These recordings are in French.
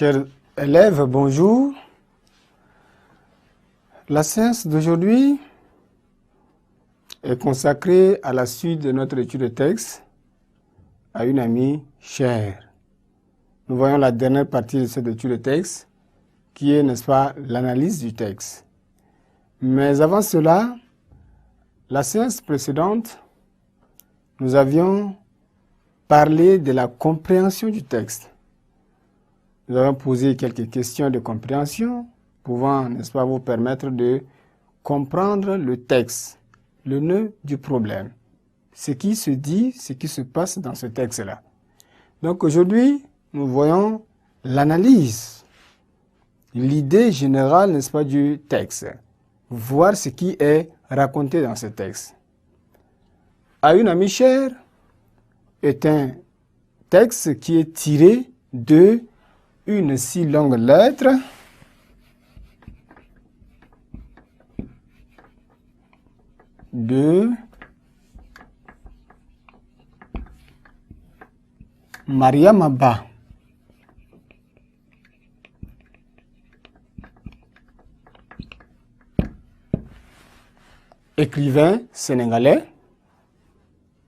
Chers élèves, bonjour. La séance d'aujourd'hui est consacrée à la suite de notre étude de texte à une amie chère. Nous voyons la dernière partie de cette étude de texte qui est, n'est-ce pas, l'analyse du texte. Mais avant cela, la séance précédente, nous avions parlé de la compréhension du texte. Nous avons posé quelques questions de compréhension pouvant, n'est-ce pas, vous permettre de comprendre le texte, le nœud du problème, ce qui se dit, ce qui se passe dans ce texte-là. Donc aujourd'hui, nous voyons l'analyse, l'idée générale, n'est-ce pas, du texte, voir ce qui est raconté dans ce texte. À une amie chère est un texte qui est tiré de une si longue lettre de Mariama Ba, écrivain sénégalais,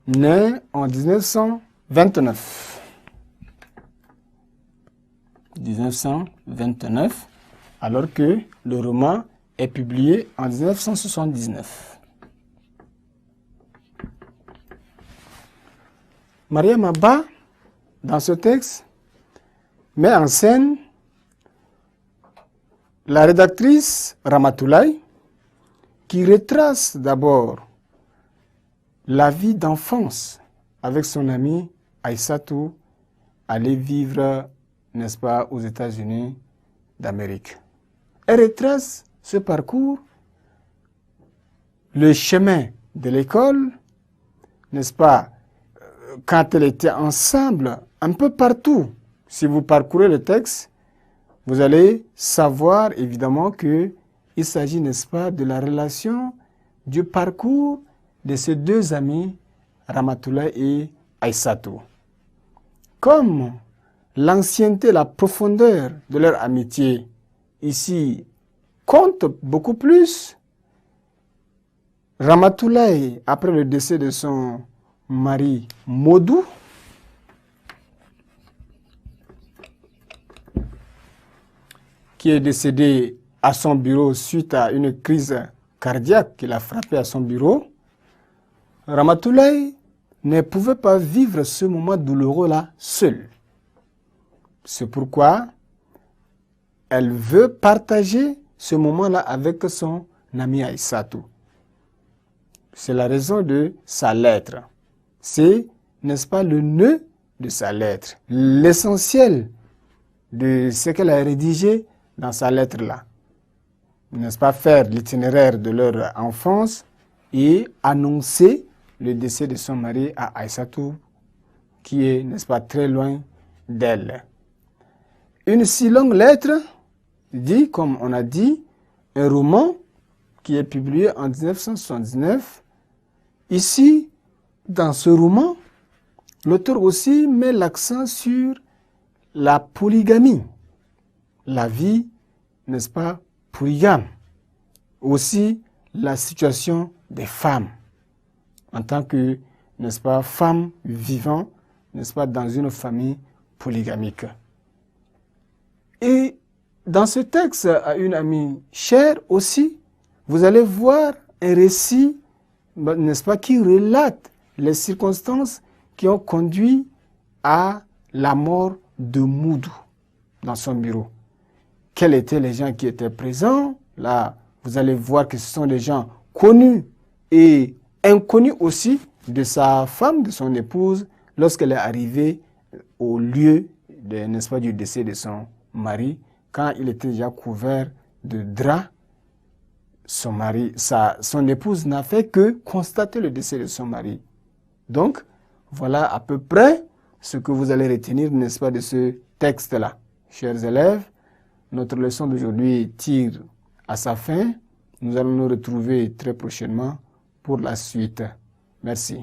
né en 1929. 1929, alors que le roman est publié en 1979. Mariama Ba, dans ce texte, met en scène la rédactrice Ramatoulaye qui retrace d'abord la vie d'enfance avec son ami Aïssatou, allé vivre, n'est-ce pas, aux États-Unis d'Amérique. Elle retrace ce parcours, le chemin de l'école, n'est-ce pas, quand elle était ensemble, un peu partout. Si vous parcourez le texte, vous allez savoir évidemment qu'il s'agit, n'est-ce pas, de la relation, du parcours de ces deux amis, Ramatoulaye et Aïssatou. Comme l'ancienneté, la profondeur de leur amitié ici compte beaucoup plus, Ramatoulaye, après le décès de son mari Modou, qui est décédé à son bureau suite à une crise cardiaque qui l'a frappé à son bureau, Ramatoulaye ne pouvait pas vivre ce moment douloureux-là seule. C'est pourquoi elle veut partager ce moment-là avec son ami Aïssatou. C'est la raison de sa lettre. C'est, n'est-ce pas, le nœud de sa lettre, l'essentiel de ce qu'elle a rédigé dans sa lettre-là. N'est-ce pas, faire l'itinéraire de leur enfance et annoncer le décès de son mari à Aïssatou, qui est, n'est-ce pas, très loin d'elle. Une si longue lettre dit, comme on a dit, un roman qui est publié en 1979. Ici, dans ce roman, l'auteur aussi met l'accent sur la polygamie, la vie, n'est-ce pas, polygame. Aussi, la situation des femmes, en tant que, n'est-ce pas, femmes vivant, n'est-ce pas, dans une famille polygamique. Et dans ce texte, à une amie chère aussi, vous allez voir un récit, n'est-ce pas, qui relate les circonstances qui ont conduit à la mort de Modou dans son bureau. Quels étaient les gens qui étaient présents? Là, vous allez voir que ce sont des gens connus et inconnus aussi de sa femme, de son épouse, lorsqu'elle est arrivée au lieu, n'est-ce pas, du décès de son mari, quand il était déjà couvert de draps. Son épouse n'a fait que constater le décès de son mari. Donc, voilà à peu près ce que vous allez retenir, n'est-ce pas, de ce texte-là. Chers élèves, notre leçon d'aujourd'hui tire à sa fin. Nous allons nous retrouver très prochainement pour la suite. Merci.